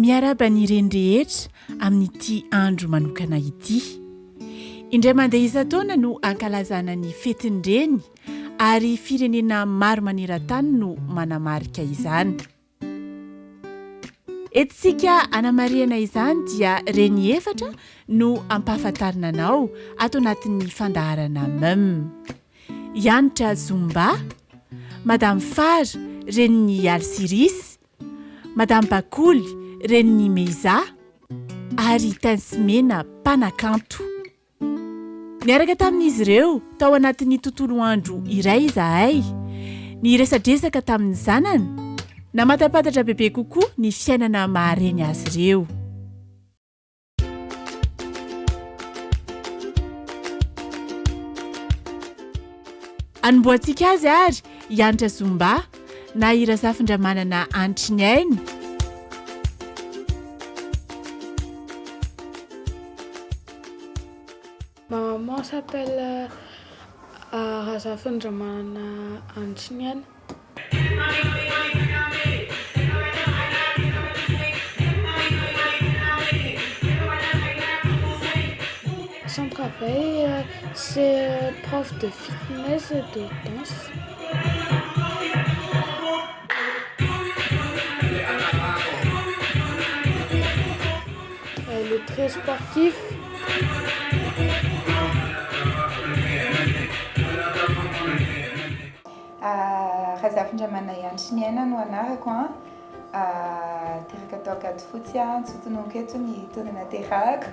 miaraban'ireny rehetra amin'ity andro manokana ity. Indray mandeha isan-taona no ankalazana ny fetin'ireny ary firenena maro maneran-tany no manamarika izany. Etsika anamariana izany dia reny efatra no ampahafantarina anao ato anatin'ny fandaharana MEM. Yanitra Zumba, Madame Far, reny Alsiris, Madame Bakoly, reny Meza, ary Tansimena Mpanakanto. Niaraka tamin'izy ireo tao anatin'ny tontolo andro iray izahay. Ny resadresaka tamin'ny zanany, namatapatatra bebe kokoa ny fiainana mahareny azy ireo. Anomboantsika azy ary Yanitra Zumba na hira zafindramanana antry ny ainy. Ma maman s'appelle Razafindramana Anchinian. Son travail, c'est prof de fitness et de danse. Elle est très sportive. Razafindramana Anchiniana no anarako teraka atao gady fotsy tsotonoiko eto ny taona naterahako.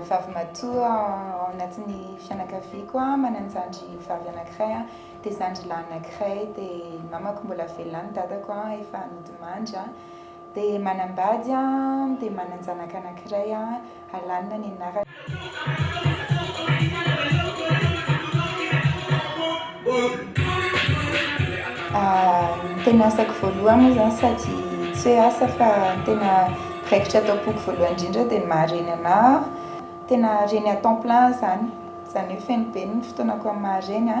Vavy matoa ao anatin'ny fianakaviako mananjandry vavy anankiray dia zandry lahy anankiray dia mamako mbola velany dadako efa nodimandry dia manambady dia mananjanaka anankiray alanina ny anarany. Tena asako voalohany moa zany sady tsy hoe asa fa tena raikitra atao boky voalohany indrindra dia mahareny anahy. Tena reny à temps plein zany hoe feno be ny fotoanako amin'ny mahareny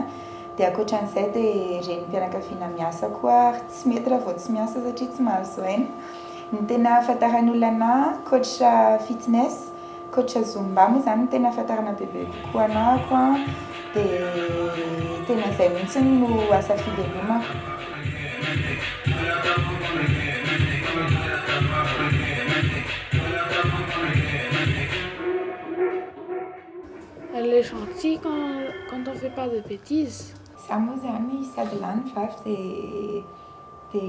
dia ankoatran'izay dia reny mpianakaviana miasa koa ary tsy mety raha vao tsy miasa satria tsy mahazo aina. Ny tena ahafantarany olona anahy coach fitness, coach Zumba moa zany tena ahafantarana bebe kokoa anahako dia tena izay mihitsy no asa fivelomako. Elle est gentille quand on fait pas de bêtises. Ça moa zany sady lahy ny vavy dia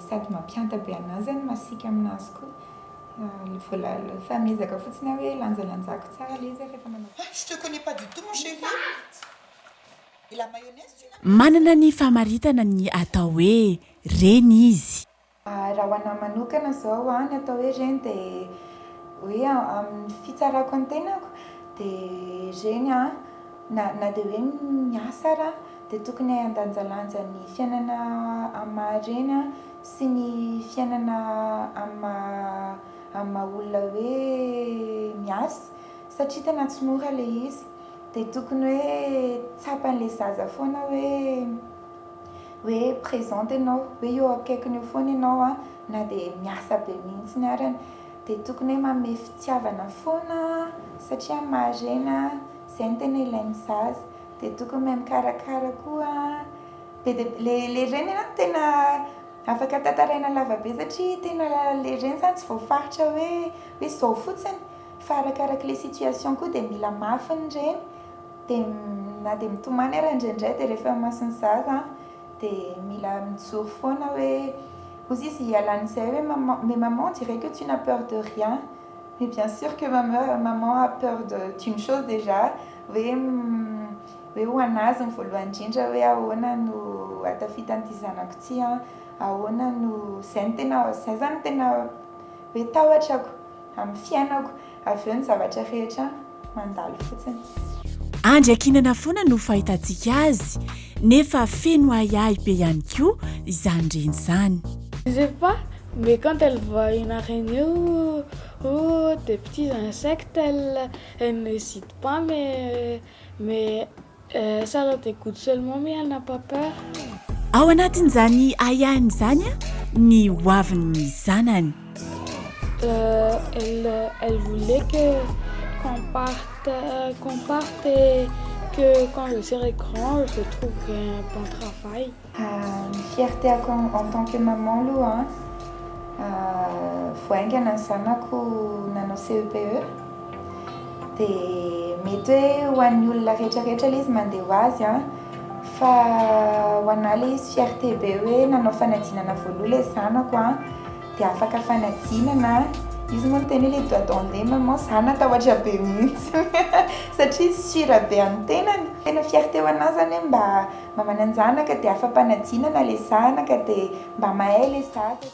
sady mampianta be anazy zany masika aminazy koa. Vola fa miezaka fotsiny hoe lanjalanjako tsara ilay izy rehefa manao. Je te connais pas du tout mon chéri. Et la mayonnaise tu n'as Manana ny famaritana ny atao hoe reny izy. Raha ho anahy manokana zao ny atao hoe reny dia hoe amin'ny fitsarako ny tenako dia reny na dia hoe miasa raha dia tokony handanjalanja ny fiainana amin'ny mahareny sy ny fiainana amin'ny olona hoe miasa satria tena tsy mora ilay izy dia tokony hoe tsapan'ilay zaza foana hoe présente ianao hoe eo akaikiny eo foana ianao na dia miasa be mihitsy ny arany dia tokony hoe manome fitiavana foana satria amin'ny mahareny izay no tena ilain'ny zaza dia tokony hoe mikarakara koa le reny tena afaka tantaraina lavabe satria tena le reny zany tsy voafaritra hoe izao fotsiny fa arakaraka le situation koa dia mila mafy ny reny dia na dia mitomany ara indraindray dia rehefa masony zaza dia mila mijoro foana hoe ozy izy ialan'izay hoe mais maman dirait que tu n'as peur de rien. Mais bien sûr que maman a peur d'une chose déjà hoe ho anazy ny voalohany indrindra hoe ahoana no atafitany ity zanako ity ahoana no zay zany tena hoe tahotrako amin'ny fiainako avy eo ny zavatra rehetra mandalo fotsiny. Andriakinana foana no fahitantsika azy nefa feno ahiahy be ihany koa izany reny zany. Je sais pas, mais quand elle voit une araignée ou des petits insectes, elle n'hésite pas, mais ça la dégoûte seulement, mais elle n'a pas peur. ao anatin'izany ayahiny izany a ny hoavin'ny zanany. Elle voulait qu'on parte et que quand je serai grand, je trouverai un bon travail. Fierté en tant que maman aloha vao aingana ny zanako nanao CEPE dia mety hoe ho an'ny olona rehetrarehetra ilay izy mandeha ho azy fa ho anahy ilay izy fierté be hoe nanao fanadinana voaloha ilay zanako dia afaka fanadinana. Izy moa teny hoe doit attendre maman za natahotra be mihitsy satria sura be amin'ny tenany. Tena fierté ho anahy zany hoe mba mamana anjanaka dia afa-panadinana ilay zanaka dia mba mahay ilay zaza.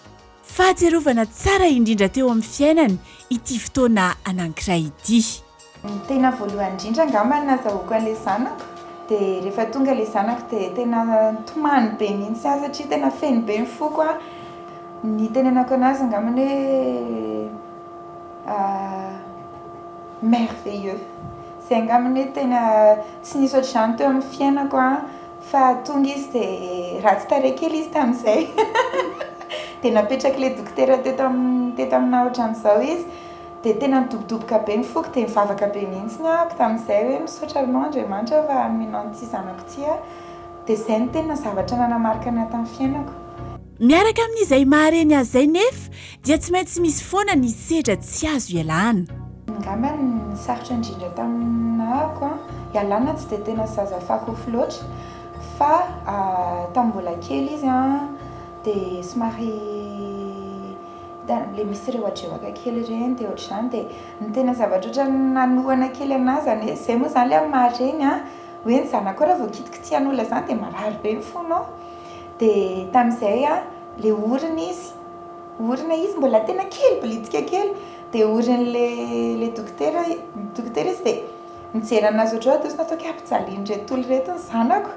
Fahatsiarovana tsara indrindra teo amin'ny fiainany ity fotoana anankiray ity. Tena voalohany indrindra angamba nazahoako an'ilay zanako dia rehefa tonga ilay zanako dia tena tomany be mihitsy satria tena feno be ny foko ny tenenako anazy angambany hoe merveilleux. Zay angambany hoe tena tsy nisy ohatr'izany teo amin'ny fiainako fa tonga izy dia ratsy tarehy kely izy tamin'izay. Dia napetraka ilay dokotera teto amina ohatran'izao izy dia tena nidobodoboka be ny foko dia mivavaka be mihitsy ahako tamin'izay hoe misaotra aminao Andriamanitra fa aminao ity zanako ity dia izay no tena zavatra nanamarika anahy tamin'ny fiainako. Miaraka amin'izay mahareny azy izay nefa dia tsy maintsy misy foana ny sedra tsy azo ialana. Angamba ny sarotra indrindra taminahako ialana tsy dia tena zaza fahafo loatra fa tamin'ny mbola kely izy dia somary le misy ireo adrevaka kely ireny dia ohatr'izany dia ny tena zavatra ohatra nanohana kely anazy zany hoe izay moa izany ilay amin'ny mahareny hoe ny zanako raha vao kitikitian'olona izany dia marary be ny fonao. Dia tamin'izay le orina izy mbola tena kely bilitika kely dia orin'le dokotera izy dia mijery anazy ohatry hoe tosi nataoko ampijaliany reto olo reto ny zanako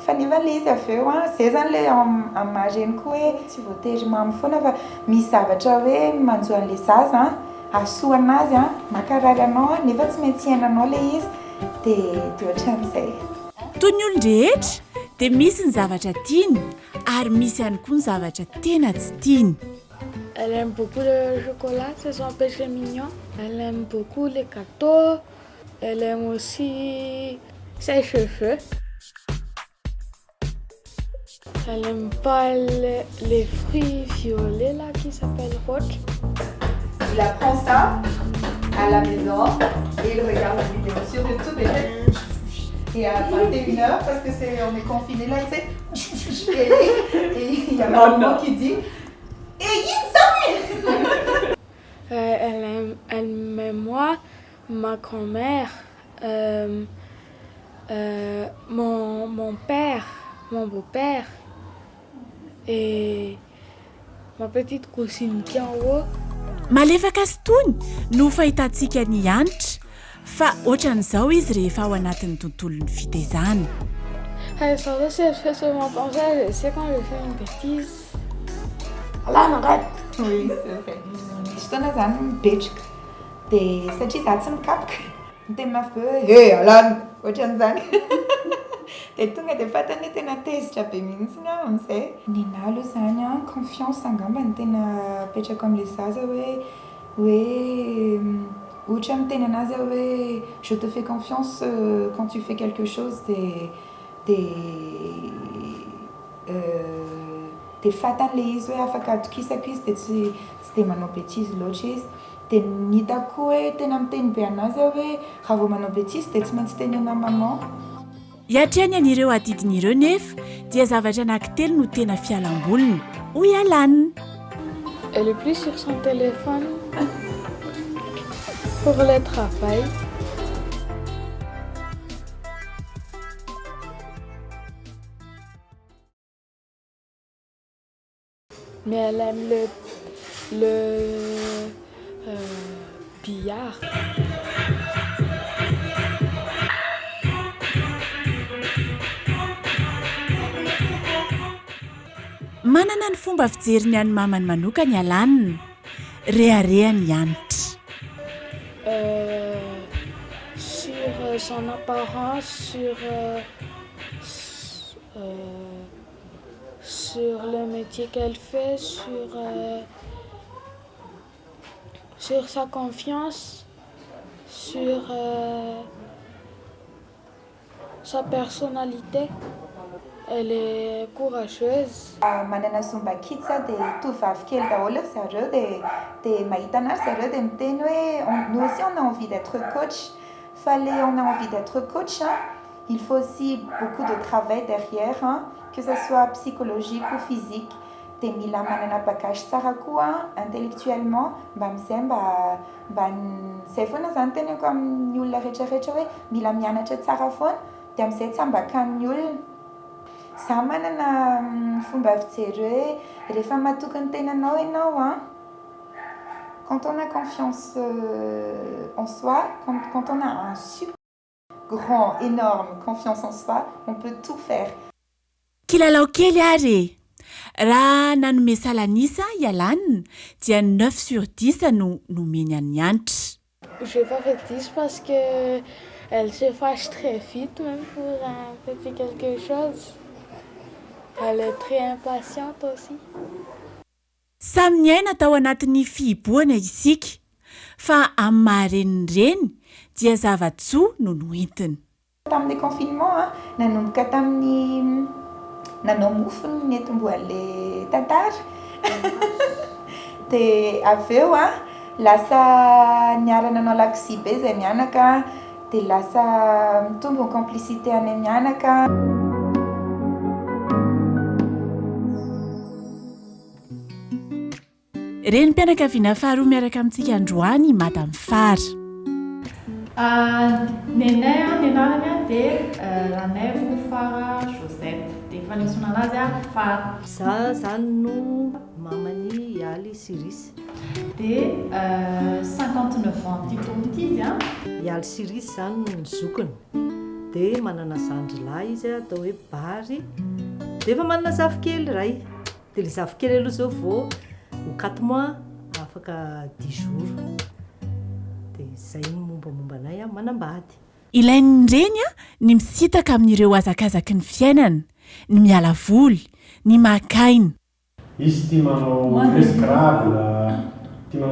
fa nefa le izy avy eo izay zany le amin'ny mahareny koa hoe tsy voatery mamy foana fa misy zavatra hoe manjo an'ilay zaza asoa anazy makarary anao nefa tsy maintsy iainanao le izy dia ohatran'izay. Toy ny olon-drehetra dia misy ny zavatra tiany ary misy ihany koa ny zavatra tena tsy tiany. Elle aime beaucoup le chocolat, c'est son péché mignon. Elle aime beaucoup les gâteaux. Elle aime aussi ses cheveux. Elle aime pas les fruits violets là qui s'appellent roach. Il apprend ça à la maison et il regarde la vidéo sur YouTube et à 21h parce que on est confiné là, il fait et il y a un moment qui dit elle aime moi, ma grand-mère, mon père, mon beau-père et ma petite cousine qui est en haut. Malefaka sy tony no fahitantsika ny anitra fa ohatran'izao izy rehefa ao anatin'ny tontolon'ny fitaizana. Ça aussi, elle fait souvent comme ça, je sais quand je fais une bêtise. Alana arrête. Oui, c'est vrai. Misy fotoana zany mipetraka dia satria za tsy mikapoka miteny mafy be hoe alana ohatran'izany dia tonga dia fatany hoe tena tezitra be mihitsy amin'izay. Ninahy aloha zany confiance angamba ny tena apetraka amin'ilay zaza hoe ohatra miteny anazy hoe je te fais confiance quand tu fais quelque chose dia fatan'ilay izy hoe afaka atokisako izy dia tsy dia manao bêtise loatra izy. Dia ny hitako koa hoe tena miteny be anazy hoe raha vao manao bêtise dia tsy maintsy tenena maman. Hiatrany an'ireo adidin'ireo nefa dia zavatra anankitelo no tena fialamboliny ho ialana. Elle est plus sur son téléphone pour le travail. Mais elle aime le billard. Manana ny fomba fijeriny any mamany manokany alaniny reharehany anitra. Sur son apparence, sur sur le métier qu'elle fait, sur sa confiance, sur sa personnalité. Elle est courageuse. Manana Zumba Kids dia tovovavy kely daholo zareo dia mahita anazy zareo dia miteny hoe nous aussi on a envie d'être coach. On a envie d'être coach, hein, il faut aussi beaucoup de travail derrière, hein, que ce soit psychologique ou physique. Dia mila manana bagage tsara koa intellectuellement mba amizay mba zay foana zany teneko amin'ny olona rehetrarehetra hoe mila mianatra tsara foana dia amizay tsy ambakany olona. Za manana fomba fijery hoe rehefa matoky ny tenanao ianao, hein, quand on a confiance en soi, quand on a un super grand, énorme confiance en soi, on peut tout faire. Kilalao kely ary raha nanome salanisa ialanina dia 9 sur 10 no nomeny any antitra. Je n'ai pas fait 10 parce qu'elle se fâche très vite, même pour un petit quelque chose. Elle est très impatiente aussi. Samy ny aina tao anatin'ny fihiboana isika, fa amin'ny maharenireny dia zava-tsoa no noentiny. Tamin'ny confinement, hein, nanomboka tamin'ny nanao mofo ny netim-boan'ilay tantara. Dia avy eo lasa niara nanao lakozy be izay mianaka, dia lasa mitombo ny complicité any mianaka. Reny mpianakaviana faharoa miaraka amintsika androany Madame Fara. Nenay ny anarany dia Ranaivo Fara Josette. Dia fanehoana anazy Fara. Za zany no mamany Yaly Sirisy. Dia 59 ans ty taona ity izy. Yaly Sirisy zany no zokony. Dia manana zandrilahy izy atao hoe Bary. Dia efa manana zafikely iray. Dia ilay zafikely aloha zao vao au 4 mois, afaka 10 jours. Dia izay ny mombamombanay manambady. Ilainy ireny ny misitaka amin'ireo hazakazaky ny fiainana, ny miala voly, ny makaina. Izy tia manao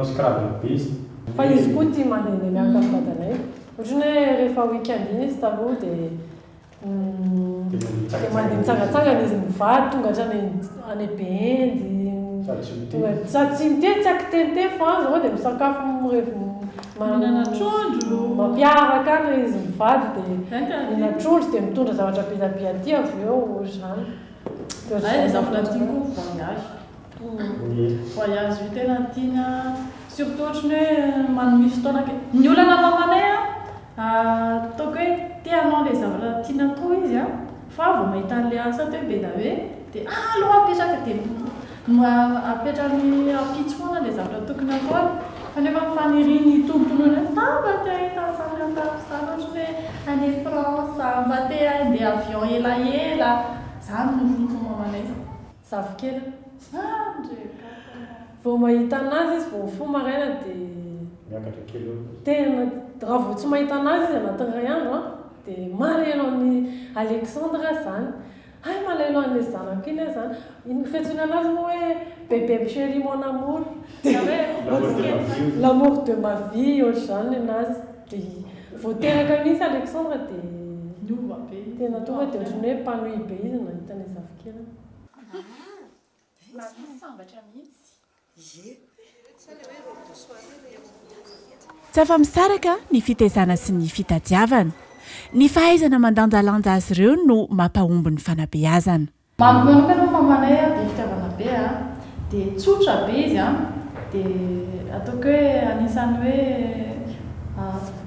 Scrabble be izy. Fa izy koa tia mandeha miaraka amin'ny dadanay. Ohatrany hoe rehefa week-end iny izy taloha dia mandeha mitsangatsangana izy mivady tonga hatrany any Benjy. Sady tsy mitety tsy akiteniteny fa zao dia misakafo manana trondro mampiaraka any izy mivady dia nina trondro dia mitondra zavatra biabiaty avy eo zany. Dia zavatra tiako voyage. Voyage io tena tiana surtout ohatrany hoe manome fotoana ny olana mamanay ataoko hoe tianao ilay zavatra tiana atao izy fa vao mahita an'ilay asa teo be da hoe dia aloha apetraka dia apetrany apitsoana ilay zavatra tokony atao fa nefa mifaniriny tombontonoina mba te ahita zany an-tapizany ohatrany hoe any France mba te handeha avion elaela zany no voniko mamanay. Zafikely vao mahita anazy izy vao fo maraina dia miakatra kely eo. tena raha vao tsy mahita anazy izy anatin'ny ray andro dia malelo amin'ny Alexandre zany. Ay malelo an'ilay zanako iny zany. Iny fiantsoana anazy moa hoe bébé chéri mon amour. L'amour de ma vie ohatr'izany anazy. Dia vao teraka mihitsy Alexandre dia tena tonga dia ohatrany hoe mpanohy be izy nahita ilay zafikely. Tsy afa-misaraka ny fitaizana sy ny fitadiavana. Ny fahaizana mandanjalanja azy ireo no mampahomby ny fanabeazana. Manokana mamanay dia fitiavana be dia tsotra be izy dia ataoko hoe anisany hoe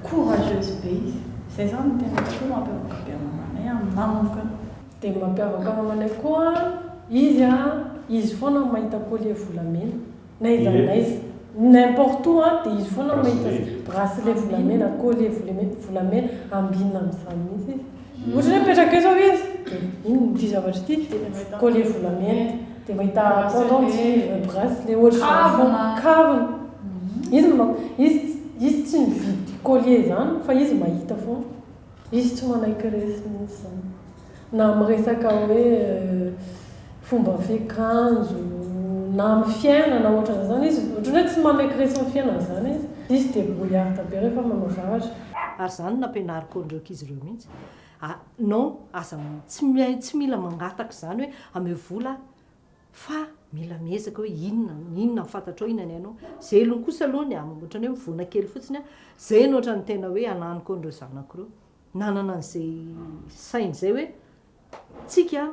courageuse be izy. Izay zany no tena tokoa mampiavaka be mamanay manokana. Dia mampiavaka mamanay koa izy foana mahita collier volamena na iza na iza n'importe où dia izy foana mahita bracelet volamena collier volamena ambinina amin'izany mihitsy izy. Ohatrany hoe mipetraka eo zao izy dia ino ity zavatra ity dia collier volamena dia mahita pendentif bracelet ohatrany kavina. Izy tsy mividy collier zany fa izy mahita foana. Izy tsy manaiky resy mihitsy zany na amin'ny resaka hoe fomba fiakanjo na amin'ny fiainana ohatran'izany zany izy ohatrany hoe tsy mamaikiresy amin'ny fiainana zany izy débrouillarde be rehefa manao zavatra ary zany nampianariko andreo ankizy ireo mihitsy non aza tsy mila mangataka zany hoe ame vola fa mila miezaka hoe inona fantatrao inona ny hainao zay aloha kosa aloha ny aminy ohatrany hoe mivona kely fotsiny zay no ohatrany tena hoe ananiko andreo zanako reo nanana an'izay sainy zay hoe tsika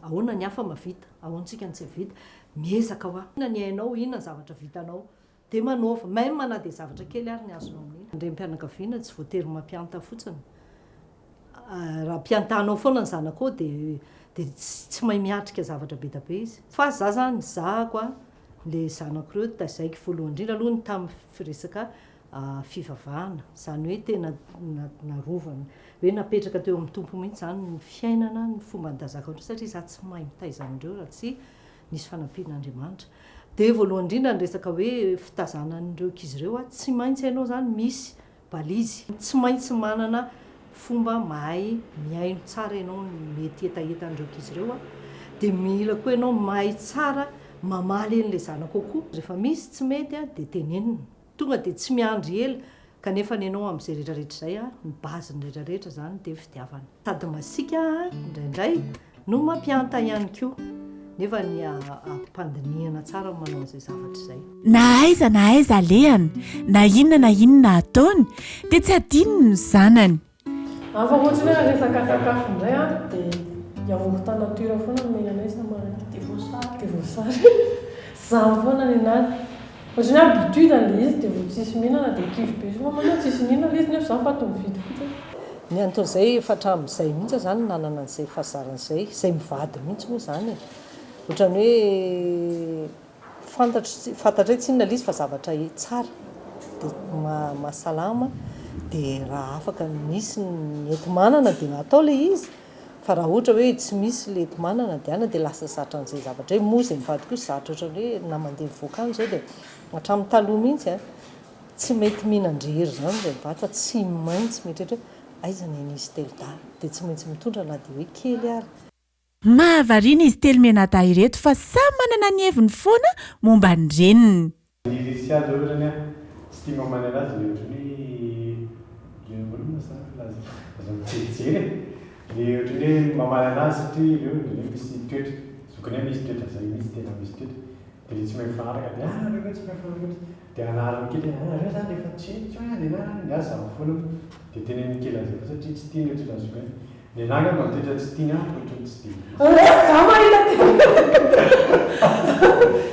ahoana ny hafa mavita ahoantsika ny tsy vita miezaka hoa inona ny hainao inona ny zavatra vitanao de manaova même na dia zavatra kely ary ny azonao amin'iny andrem-pianakaviana tsy voatery mampianta fotsiny raha mpiantanao foana ny zanako ao dia tsy mahay miatrika zavatra be da be izy fa za zany zahako a le zanako reo tazaiko voalohany indrindra aloha ny tamin'ny firesaka fivavahana zany hoe tena narovana hoe napetraka teo amin'ny tompo mihitsy zany ny fiainana ny fomba nydazaka andreo satria za tsy mahay mitaiza amindreo raha tsy nisy fanampian'Andriamanitra dia voalohany indrindra ny resaka hoe fitazanan'ireo ankizy ireo tsy maintsy hainao zany misy balizy tsy maintsy manana fomba mahay miaino tsara ianao mety etaeta andreo ankizy ireo dia mila koa ianao mahay tsara mamaly en'ilay zanako koa rehefa misy tsy mety dia tenenina tonga dia tsy miandry ela kanefa ny ianao amin'izay rehetrarehetra zay ny baziny rehetrarehetra zany dia fitiavana sady masika indraindray no mampianta ihany koa nefa ny ampandiniana tsara manao an'izay zavatra izay na aiza lehany na inona ataony dia tsy adinony ny zanany fa ohatrany hoe resaka sakafo indray dia yaourt nature foana menanay samary dia voasary zany foana ny anazy ohatrany habitude an'le izy dia vao tsisy mihinana dia kivy be so mamana tsisy mihinana izy nefa zany fa to mividy fotsiny ny anton'izay efa hatramin'izay mihitsy zany nanana an'izay fahazaran'izay izay mivady mihitsy moa zany ohatrany hoe fantatra hoe tsy inona lizy fa zavatra tsara dia mahasalama dia raha afaka misy ny enti-manana dia natao le izy fa raha ohatra hoe tsy misy le enti-manana dia ana dia lasa zatra an'izay zavatra hoe moa izay mivady koa zatra ohatrany hoe na mandeha mivoakany zao dia hatramin'ny taloha mihitsy tsy mety mihinan-drehery zany zay mivady fa tsy maintsy mieritrehitra hoe aiza ny nisy telodara dia tsy maintsy mitondra na dia hoe kely ary mahavariana izy telo menata ireto fa samy manana ny heviny foana momba ny reniny ny sy azy ohatrany tsy tia mamany anazy le ohatrany aza mijery le ohatrany hoe mamany anazy satria leo misy toetra zokany hoe misy toetra zay misy tena misy toetra dia le tsy mahay mifanaraka dia reo tsy mahay mifanaraka dia anarany kely reo zany efa tsy any anarany ny azy zava foana dia teneniny kely azy efa satria tsy tia ny ohatrana zokany ny ananga mantoetra tsy tiana ohatrany tsy tia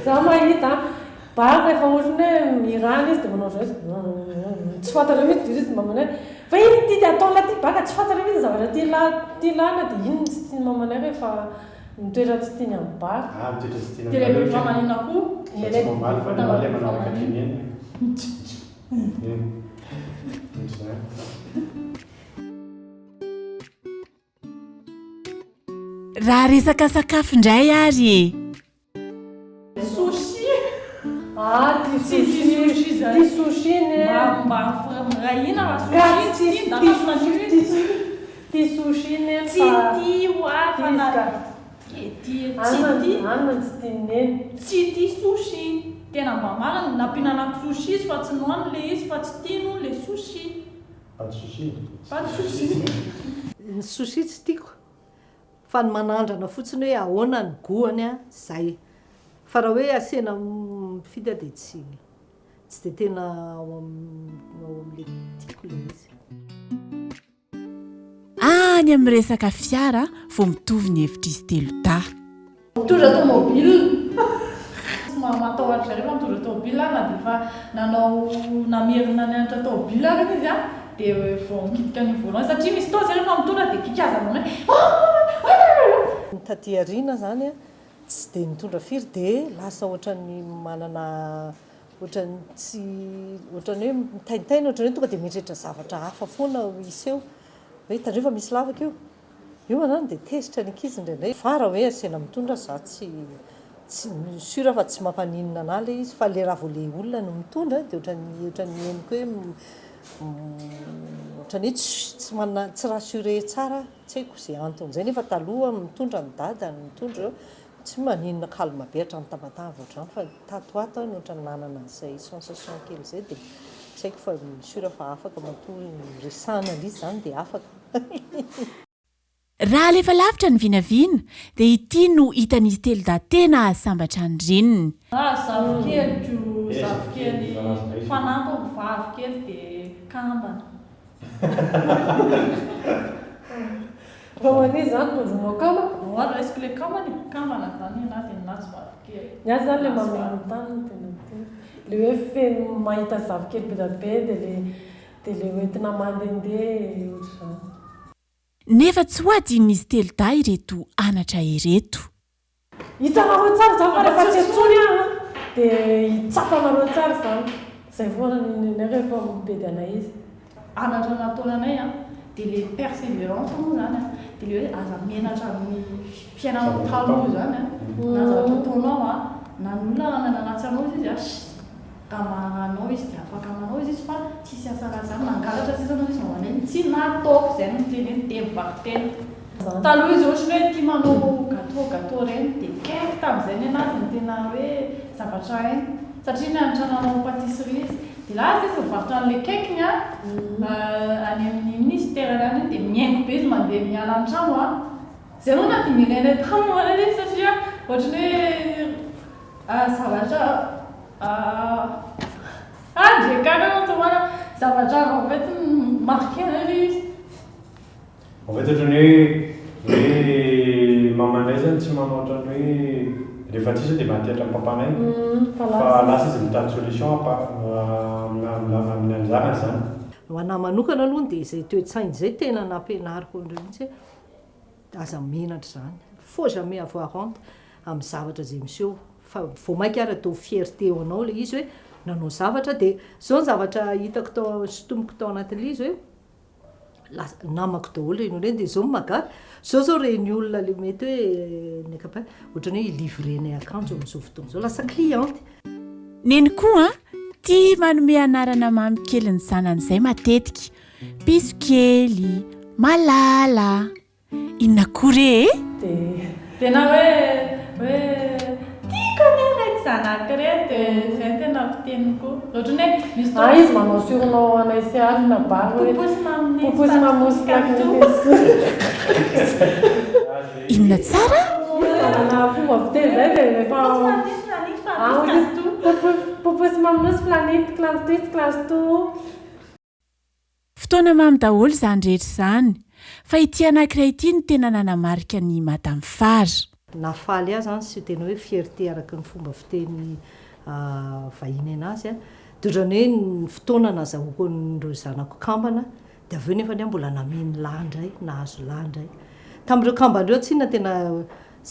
za mahita baka rehefa ohatrany hoe mirana izy dia manao zay tsy fantatra mihitsy izy mamana fa iny ty atao laty baka tsy fantatra mihitsy zavatra ty lana dia iny tsy tiany mamanay rehefa mitoetra tsy tiany amin'ny baka mitoetra tsy tiana dia le famanina koa tsy mamaly fa le manaraka teneny raha resaka sakafo indray ary sushi ty sushi rahina ty sushi neny anona tsy tianeny tsy tia sushi tena mba marina nampinanako sushi izy fa tsy noany le izy fa tsy tiano le sushi ny sushi tsy tiako fa ny manandrana fotsiny hoe ahoana ny goany zay fa raha hoe asena fidy dia tsy dia tena ao amin'le tiako le izy any amin'ny resaka fiara vao mitovy ny hevitra izy telo ta mitondra tomobile matahotra rehefa mitondra tomobile na dia fa nanao namerina ny anatra tomobile reny izy dia vao mikitika ny volant satria misy tao zay rehefa mitondra dia kikazana ny taty ariana zany tsy dia mitondra firy dia lasa ohatrany manana ohatrany tsy ohatrany hoe mitaintaina ohatrany hoe tonga dia mieritreritra zavatra hafa foana iseo hoe tandreo fa misy lavaka io anany dia tezitra ny ankizy indraindray fa raha hoe asena mitondra za tsy sura fa tsy mampaninona ana le izy fa le raha vao le olona no mitondra dia ohatrany heniko hoe ohatrany hoe tsy rassuré tsara tsy haiko izay anton'izay nefa taloha mitondra ny dada ny mitondra reo tsy maninona kalma be hatrany tabatava ohatrany fa tatoato no ohatrany nanana an'izay sensation kely zay dia tsy haiko fa misura fa afaka matory resana lizy zany dia afaka raha alefa lavitra ny vinavina dia ity no hitan'izy telo da tena sambatra ny reniny zavikely fanampy vavykely dia kambana Vao any zany tondronao kamba. Oara est-ce que le kambana zany na dia nazy vavikely. Ny azy zany le mameno tany no tena tena. Le hoe feno mahita zavikely be da be dia le hoentina mandehandeha ohatr'izany. Nefa tsy ho adin'izy telo da ireto anatra ireto. Hitanareo tsara zany fa rehefa tsy antsony dia hitsapanareo tsara zany. Izay foana ny rehefa be dia anay izy. Anatra nataonanay dia le persévérance moa zany dia le hoe aza menatra amin'ny fiainana taloha zany na zavatra ataonao na ny olona nananatsy anao izy ka manao izy dia afaka manao izy fa tsisy asara zany nangalatra sisa anao izy manao tsy nataoko izay no teneny teny vakiteny taloha izy ohatra hoe tia manao gâteau reny dia kaiky tamin'izay ny anazy ny tena hoe zavatra hainy satria nianatra nanao pâtisserie izy dia lasa izy mivarotra an'ilay kaikiny any amin'ny ministère any dia miaingo be izy mandeha miala an-trano izay no na dia milaina tamoana izy satria ohatrany hoe zavatra drekana tomana zavatra en fait marqué izy. En fait ohatrany hoe mamanay zany tsy manao ohatrany hoe rehefa tsisa dia manteatra ny papanay fa lasa izy mitady solution amin'ny anjara zany. Ho anahy manokana aloha dia izay toe-tsainy zay tena nampianariko andreo mihitsy aza menatra zany faut jamais avoir honte amin'ny zavatra zay miseho fa vao mainka ary atao fierté eo anao le izy hoe nanao zavatra dia zao ny zavatra hitako tao sotomiko tao anatin'ilay izy hoe namako daholo reny olona dia zao magary zao reny olona le mety hoe nekapa ohatrany hoe livrenay akanjo amin'izao fotoana zao lasa cliente. Neny koa tia manome anarana mamy kely ny zanan'izay matetika piso kely malala inona kory dia tena hoe tiako ane raiky zanaka reto izay tena fiteniko ohatrany hoe misy izy manao surnom anay sy alina bary poposy mamosikako inona tsara na fomba fiteny zay dia rehefa poposy mamonosy planety clansto fotoana mamy daholo izany rehetra izany fa ity anankiray ity ny tena nanamarika ny madame Fara. Nafaly azy zany sy tena hoe fierté araka ny fomba fiteny vahiny anazy dia ohatrany hoe ny fotoana nazahoako nireo zanako kambana dia avy eo nefa mbola nameny landray nahazo landray tamin'ireo kambandreo tsy na tena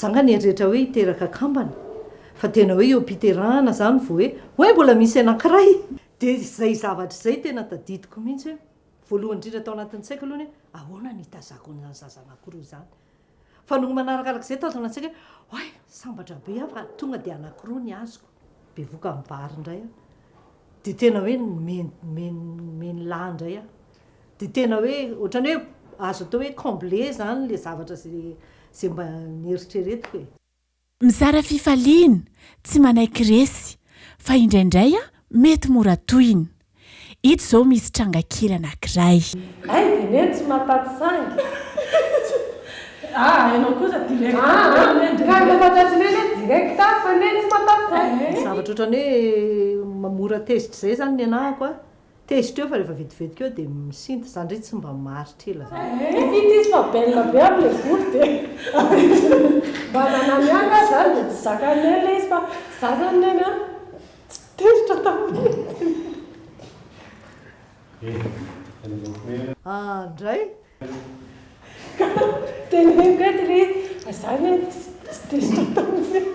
zangany endrehetra hoe hiteraka kambana fa tena hoe eo am-piterahana zany vao hoe mbola misy anankiray dia izay zavatra izay tena tadidiko mihitsy hoe voalohany indrindra tao anatin'ny tsaiko aloha hoe ahoana nitazako ny zazanakoroa izany fa no manarakarak'izay tao anatsika hoe sambatra be fa tonga dia anankiroa ny azoko be voka amin'ny bary indray dia tena hoe meny landray dia tena hoe ohatrany hoe azo atao hoe comblé zany le zavatra zay mba nieritreretiko mizara fifaliana tsy manaiky resy fa indraindray mety mora tohiny ito izao misy tranga kely anankiray dia neny tsy mataty sangy ianao kosa direct ka mafataty neny direct fa neny tsy mataty sangy zavatra ohatrany hoe mamora tezitra izay zany ny anahako tezitra eo fa rehefa vetivetika eo dia misinta zany ndray tsy mba maritra ela zany vita izy fa belle be amin'le volo dia mba nanamianga zany dia tsy zakan'ela izy fa zazany neny tsy tezitra tamin'iny ndray teneniko ety le izy zany tsy tezitra tamin'iny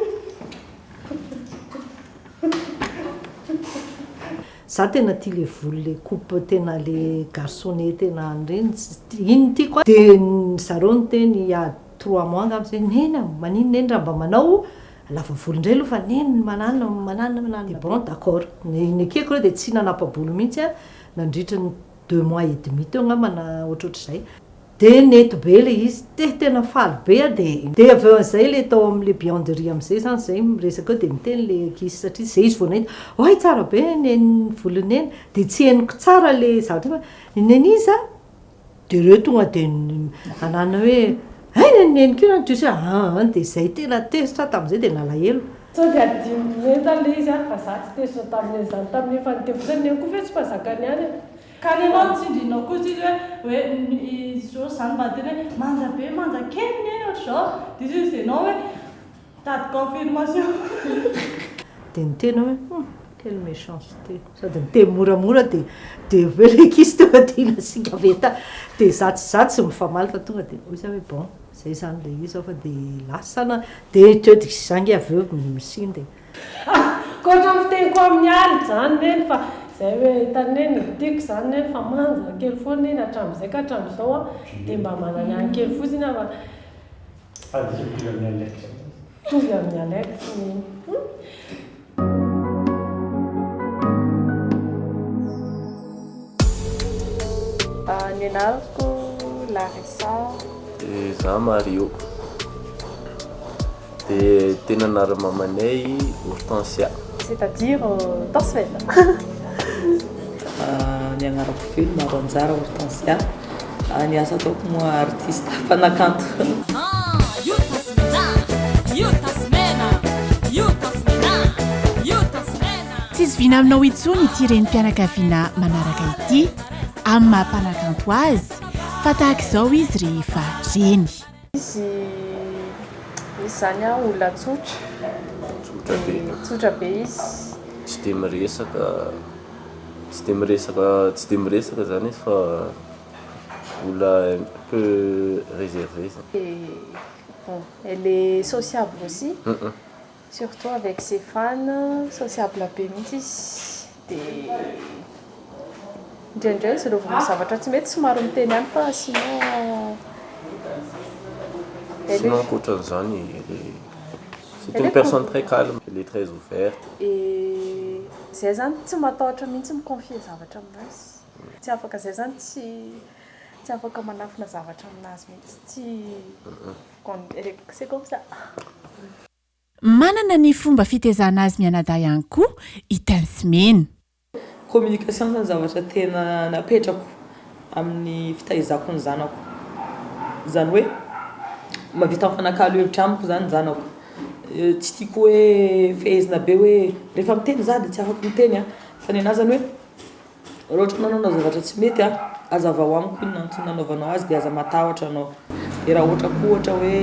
za tena tia le volo le coupe tena le garçonnet tena an'ireny iny tiako dia zareo ny teny 3 mois angamba zay neny manino neny raha mba manao lava volo indray aloha fa neny manana dia bon d'accord ny akeko reo dia tsy nanapa-bolo mihitsy nandritra ny 2 mois et demi teo angamba na ohatrohatr'izay dia neto be le izy tena faly be dia avy eo an'izay le tao amin'le bianderie amin'izay zany zay miresaka eo dia miteny le ankizy satria zay izy vao nahita oay tsara be neny volony eny dia tsy henoko tsara le zavatra nen'iza dia reo tonga dia anana hoe neneniko io nandiosy dia zay tena tesitra tamin'izay dia nalahelo sao dia adimenta le izy fa za tsy tesitra tamin'izany tamin'ny efa nitevitany eny koa fe tsy mpazakany any ka nenao tsindrinao koa izy hoe izao zany madina hoe manja be manja kely neny ohatr'izao dia izy ianao hoe tady confirmation dia nitena hoe quelle méchanceté sady miteny moramora dia velekisy teo adina sika veta dia za tsy mifamaly fa tonga dia ozy hoe bon zay zany le izy ao fa dia lasana dia teo dia zangy avy eo misiny dia koatra fiteniko amin'ny aly zany neny fa zay hoe hitaneny tiako zany neny fa manja kely foana neny hatramin'izay ka hatramin'izao dia mba manany any kely fotsiny fa tovy amin'ny alex neny ny anarako Larissa. Za Mario. Dia tena anara-mamanay Hortensia. C'est-à-dire Torsved. Ny anarako feno Maroanjara Hortensia. Ny asa ataoko moa artiste mpanakanto. Tsy izy vina aminao intsony ity renim-pianakaviana manaraka ity amin'ny maha-mpanakanto azy fa tahaka izao izy rehefa reny. Izy zany olona tsotra be izy tsy dia miresaka zany izy fa olona un peu réservé. Bon, elle est sociable aussi. Surtout avec ses fans, sociable be mihitsy izy dia indraindray izy reo zavatra tsy mety somary miteny any fa sinon ankoatran'izany c'est une personne très calme, elle est très ouverte. Et zay zany tsy matahotra mihitsy miconfie zavatra aminazy. Tsy afaka zay zany tsy afaka manafina zavatra aminazy mihitsy c'est comme ça. Manana ny fomba fitezana azy mianadahy ihany koa hitany Simena. Communication zany zavatra tena napetrako amin'ny fitaizako ny zanako. Zany hoe mavita mifanakalo hevitra amiko zany zanako. Tsy tiako hoe fehezina be hoe rehefa miteny za dia tsy afaka miteny fa nenazy zany hoe raha ohatra nanao zavatra tsy mety azavao amiko iny antony nanaovanao azy dia aza matahotra anao. Dia raha ohatra koa ohatra hoe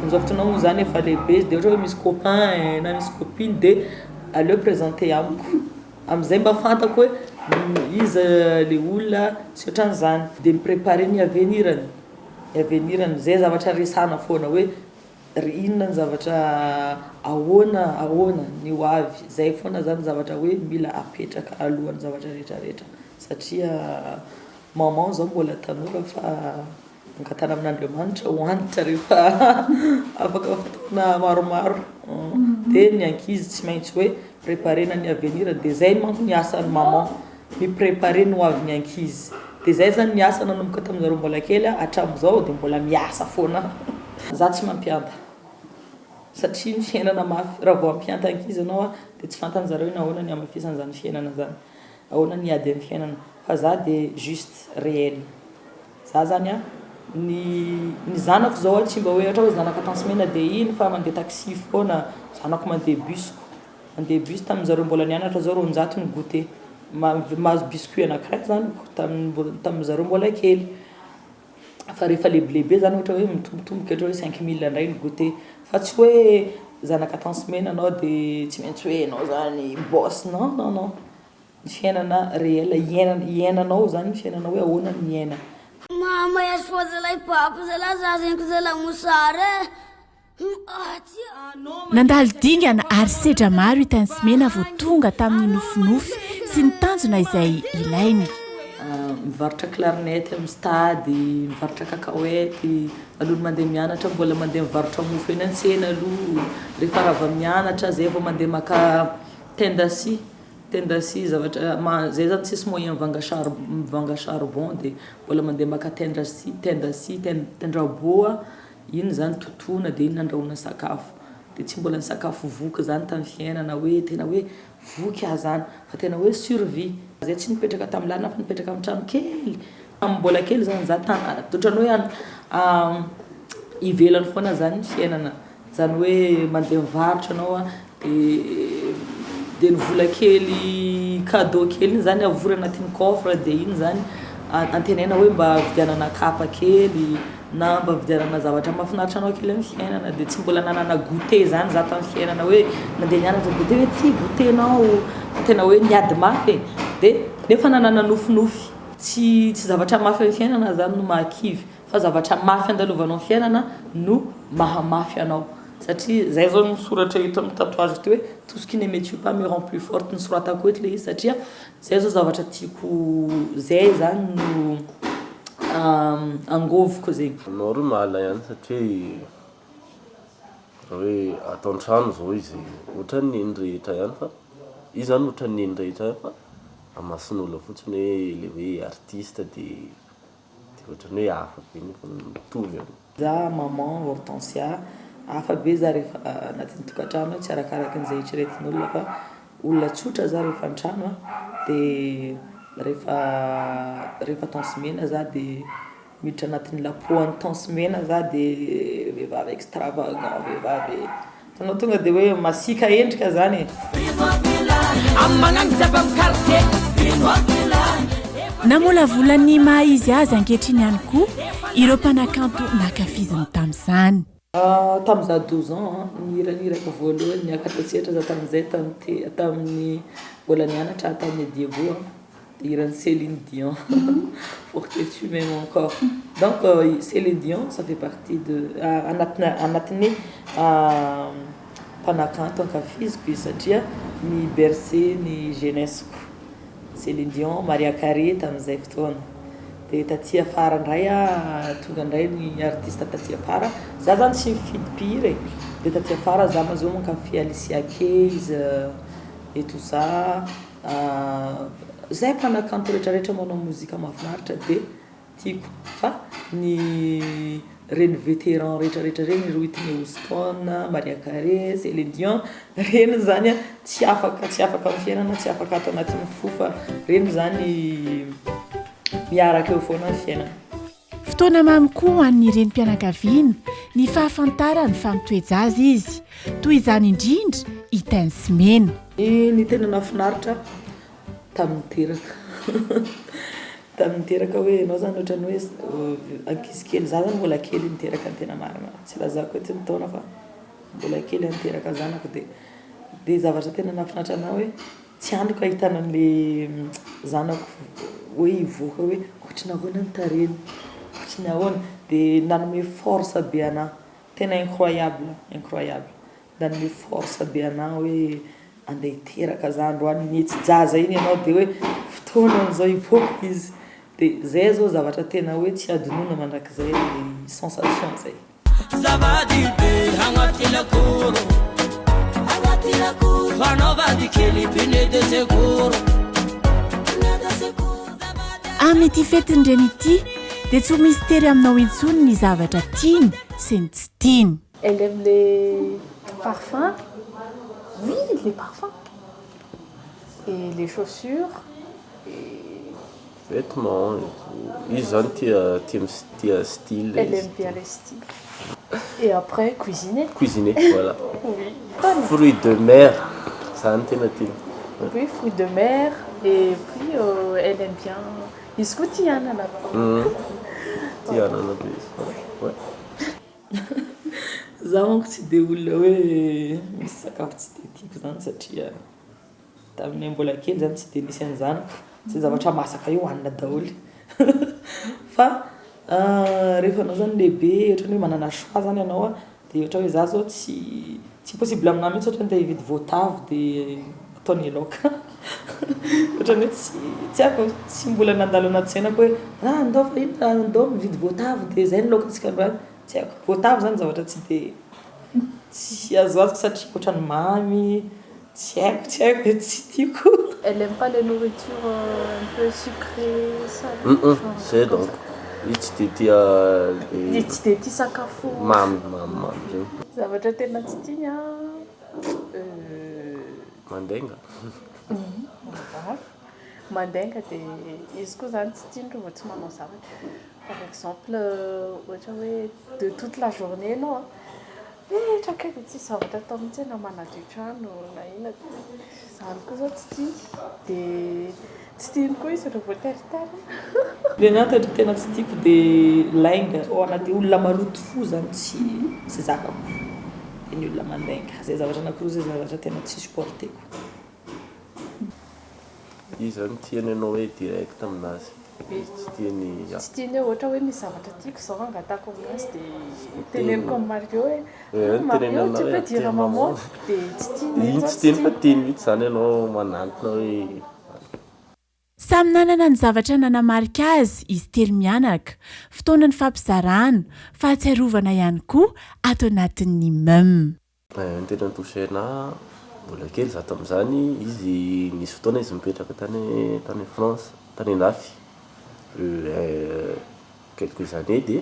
amin'izao fotoana moa zany efa lehibe izy dia ohatra hoe misy copain na misy copine dia aleo présenter amiko amin'izay mba fantako hoe izy le olona sy ohatran'izany dia miprépare ny avenirany zay zavatra resana foana hoe inona ny zavatra ahoana ny ho avy zay foana zany zavatra hoe mila apetraka alohan'ny zavatra rehetrarehetra satria maman zao mbola tanora fa angatana amin'Andriamanitra hoantitra rehefa afaka fotoana maromaro dia ny ankizy tsy maintsy hoe préparena ny avenir dia zay manko ny asan'ny maman miprépare ny ho avy ny ankizy dia zay zany ny asa nanomboka tamin'izareo mbola kely hatramin'izao dia mbola miasa foana. Za tsy mampianta satria ny fiainana mafy raha vao ampianta ankizy ianao dia tsy fantan'zareo hoe ahoana ny amafisan'izany fiainana zany, ahoana ny ady amin'ny fiainana fa za dia juste réel. Za zany ny zanako zao tsy mba hoe ohatra hoe zanaka Tansmena dia iny fa mandeha taxi foana, zanako mandeha bus tamin'izareo mbola nianatra zao 900 ny goûter mahazo biscuit anankiray zany tamin'izareo mbola kely. Fa rehefa lehibe zany ohatra hoe mitombotomboka ohatra hoe 5000 indray ny goûter fa tsy hoe zanaka Tansmena anao dia tsy maintsy hoe anao zany boss non. Ny fiainana réel iainanao zany ny fiainanao hoe ahoana ny iaina. Mama ya sfozela papa zela zazenko zela mosare. Nandalo dingana ary sedra maro hitany Simena vao tonga tamin'ny nofinofy sy ny tanjona izay ilainy. Mivarotra clarinette amin'ny stady, mivarotra cacahuète, aloha mandeha mianatra mbola mandeha mivarotra mofo eny an-tsena aloha, rehefa rava mianatra zay vao mandeha maka tendasy tenda sy zavatra zay zany tsisy moyen mivanga charbon dia mbola mandeha maka tenda sy tendra boa iny zany totona dia iny nandrahoana sakafo dia tsy mbola ny sakafo voky zany tamin'ny fiainana hoe tena hoe voky aho zany fa tena hoe survie zay tsy nipetraka tamin'ny lalina fa nipetraka amin'ny trano kely amin'ny mbola kely zany za ohatrany hoe ivelany foana zany ny fiainana zany hoe mandeha mivarotra anao dia ny vola kely cadeau kely iny zany avory anatin'ny coffre dia iny zany antenaina hoe mba vidianana kapa kely na mba vidianana zavatra mahafinaritra anao kely amin'ny fiainana dia tsy mbola nanana goûter zany za tamin'ny fiainana hoe mandeha nianatra dia hoe ty goûter-nao tena hoe niady mafy dia nefa nanana nofinofy tsy zavatra mafy amin'ny fiainana zany no mahakivy fa zavatra mafy andalovanao amin'ny fiainana no mahamafy anao satria zay zao misoratra eto amin'ny tatouage ty hoe tout ce qui ne me tue pas me rend plus forte nosoratako eto le izy satria zay zao zavatra tiako zay zany no angoviko zegny normal ihany satria hoe atao an-trano zao izy ohatran'ny iny rehetra ihany fa izy zany ohatran'ny iny rehetra ihany fa amasin'olona fotsiny hoe le hoe artiste dia ohatrany hoe hafa be mitovy eo za maman Hortensia hafa be za rehefa anatin'ny tokantrano tsy arakaraky an'izay itreretin'olona fa olona tsotra za rehefa an-trano dia rehefa tansomena za dia miditra anatin'ny lapoan'ny tansomena za dia vehivavy extravagant vehivavy tanao tonga dia hoe masika endrika zany namolavolany maha izy azy ankehitriny ihany koa ireo mpanakanto nakafiziny tamin'izany tamin'iza 12 ans nihirahiraka voalohany niakatratsehatra za tamin'izay tamin'ny mbola nianatra tamin'ny Diego dia hiran'ny Céline Dion pour que tu m'aimes encore donc Céline Dion ça fait partie de anatin'ny mpanakanto ankafiziko izy satria ny bercé ny jeunesseko Céline Dion Maria Carey tamin'izay fotoana dia taty afara indray tonga indray ny artiste taty afara za zany tsy mifidy dia taty afara za mazo mankafy Alicia Keys et tout ça zay mpanakanto rehetrarehetra manao mozika mahafinaritra dia tiako fa ny reny vétéran rehetrarehetra reny Whitney Houston Maria Carey Céline Dion reny zany tsy afaka amin'ny fiainana tsy afaka atao anatin'ny fo fa reny zany miaraka eo foana ny fiainana fotoana mamy koa ho an'ny renim-pianakaviana ny fahafantarany fa mitoejazy izy toy izany indrindra itainsimena ny tena nafinaritra tamin'ny teraka hoe anao zany ohatrany hoe ankizy kely za zany mbola kely niteraka ny tena marina tsy lazako hoe tsy nitaona fa mbola kely niteraka zanako dia zavatra tena nafinaritra anao hoe tsy andriko ahitana an'le zanako hoe ivoaka hoe ohatrany ahoana ny tareny ohatrany ahoana dia nanome force be anahy tena incroyable nanome force be anahy hoe andeha hiteraka za androany mihetsijaza iny ianao dia hoe fotoana an'izao ivoaka izy dia zay zao zavatra tena hoe tsy adinoina mandrakizay sensation zay zavadibe agnaty lakoro fanaovady kely pine de secours amin'ny ity fetiny reny ity dia tsy ho misy tery aminao intsony ny zavatra tiany sy ny tsy tiany Elle aime les parfums. Oui, les parfums. Et les chaussures. Et... vêtements. Ils ont un style. Elle aime bien les styles. Et après, cuisiner. Cuisiner, voilà. Oui. Fruits de mer, ça antenne. Oui, fruits de mer. Et puis, elle aime bien les scoutianes là-bas. Tiana ouais. Za manko tsy dia olona hoe misy sakafo tsy dia tiako zany satria tamin'ny mbola kely zany tsy dia nisy an'izanako tsy zavatra masaka io hohanina daholo fa rehefa anao zany lehibe ohatrany hoe manana choix zany ianao dia ohatra hoe za zao tsy possible aminahy mihitsy ohatra ny hividy voatavo dia ataony laoka ohatrany hoe tsy ako tsy mbola nandalo anaty sainako hoe andao fa ino andao mividy voatavo dia zay ny laokantsika androany tsy haiko voatavo zany zavatra tsy dia tsy azoazoko satria ohatrany mamy tsy haiko hoe tsy tiako. Elle aime pas les nourritures un peu sucrées, salées. Zay donc izy tsy de tia Izy tsy de tia sakafo mamy zay. zavatra tena tsy tiany a Mandenga. Mandenga dia izy koa zany tsy tiany rehefa tsy manao zavatra. Par exemple ohatra hoe de toute la journée ianao a petraka dia tsisy zavatra atao mihitsy na manadio trano na ina zany koa zao tsy tiany dia tsy tiany koa izy rehefa teritery. Le natatra tena tsy tiako dia lainga ao anaty olona maroto fo zany tsy zakako. Ny olona mandenga zay zavatra anankiroa zay zavatra tena tsy supporteko. Izy zany tiany ianao hoe direct aminazy. Tsy tiany tsy tiany hoe ohatra hoe misy zavatra tiako zao angatako aminazy dia teneniko amin'ny Mario hoe Mario tu peux dire à maman dia tsy tiany. Iny tsy tiany fa tiany mihitsy zany ianao manantona hoe samy nanana ny zavatra nanamarika azy izy telo mianaka, fotoanany fampizarana, fahatsiarovana ihany koa ato anatin'ny mem. Ny tena nitouché-na mbola kely za tamin'izany izy nisy fotoana izy mipetraka tany France, tany Andafy quelques années dia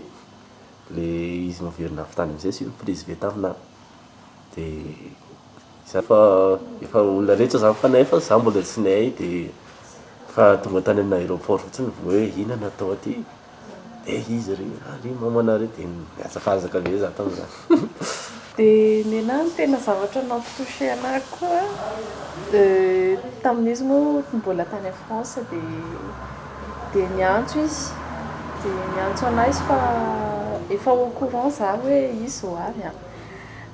le izy maverina avy tany amizay sy miprizy tamina dia efa olona rehetra zany fanay fa za mbola tsy nay dia fa tonga tany amin'ny aéroport fotsiny vao hoe ina natao aty dia izy ry mamanareo dia miazakazaka be za tamin'izany. Dia nenahy ny tena zavatra nampitouché anahy koa tamin'izy moa mbola tany a France dia niantso izy dia niantso anahy izy fa efa au courant za hoe izy zao avy a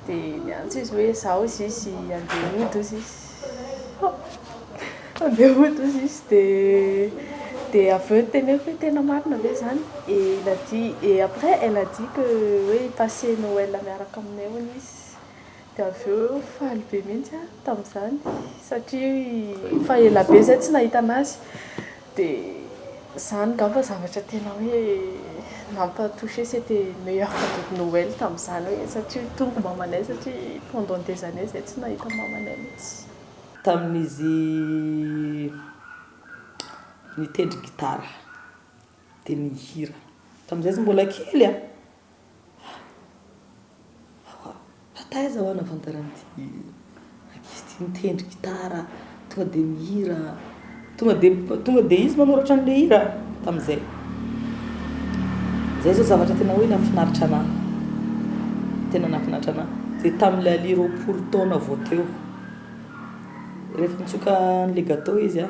dia niantso izy hoe zaho izy andeha hody izy andeha hody izy dia avy eo teneko hoe tena marina ve zany et il a dit et après elle a dit que hoe passé Noël miaraka aminay hono izy dia avy eo faly be mihitsy a tamin'izany satria fa ela be zay tsy nahita anazy dia zany ngamba zavatra tena hoe nampatouché c'était meilleur cadeau de Noël tamin'izany hoe satria tonga mamanay satria pendant des années zay tsy nahita mamanay mihitsy. Tamin'izy nitendry gitara dia nihira tamin'izay izy mbola kely a fataiza ho anavantaran'ity ankizy ty nitendry gitara tonga dia mihira tonga dia izy manoratra an'ilay hira tamin'izay zay zao zavatra tena hoe nafinaritra anahy tena nafinaritra anahy dia tamin'ilay ali 20 taona vao teo rehefa nitsoka n'le gâteau izy a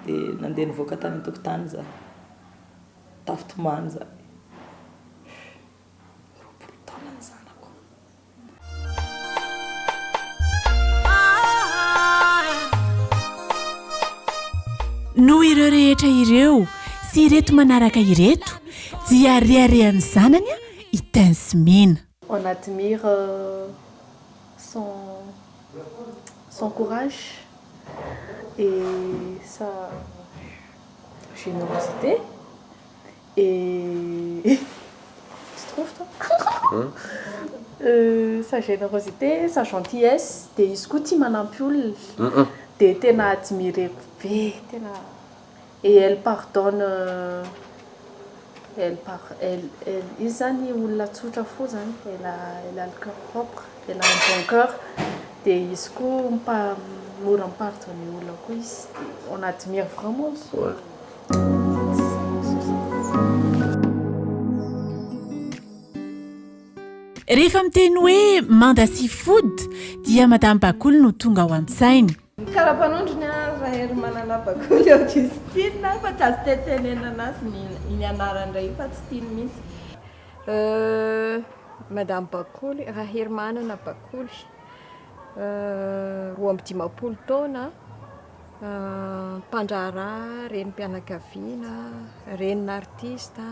dia nandeha nivoaka tany an-tokotany za tafitomany za 20 taona ny zanako. Noho ireo rehetra ireo sy ireto manaraka ireto dia ariarian'ny zanany itainsimena. On admire son courage et sa générosité et tu trouves toi sa générosité, sa gentillesse dia izy koa tia manampy olona dia tena admireko be tena et elle pardonne izy zany olona tsotra fo zany elle a le cœur propre, elle a un bon cœur dia izy koa mora mipardonne olona koa izy on admire vraiment. Rehefa miteny hoe mandasy food dia madame Bakolo no tonga ao an-tsainy. Karapanondrony raha hery manana bakoly eo Justine fa tsy azo tetenenana azy ny anarandray fa tsy tiany mihitsy. Madame Bakoly raha hery manana bakoly 20 taona mpandraharaha renim-pianakaviana renin'artista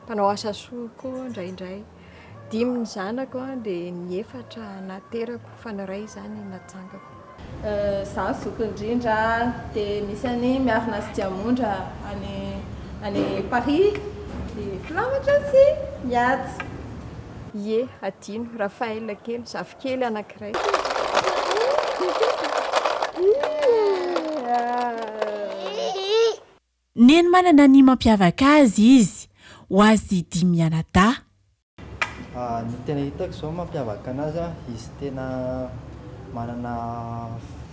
mpanao asa soa koa indraindray 5 ny zanako dia ny 4 naterako fa ny ray zany natsangako. Za zokindrindra dia misy any miarina sy Diamondra any Paris dia filamatra sy miady. Ie, adino Raphaël kely, zafikely anankiray. neny manana ny mampiavaka azy izy ho azy dimianada. Ny tena hitako zao mampiavaka anazy izy tena manana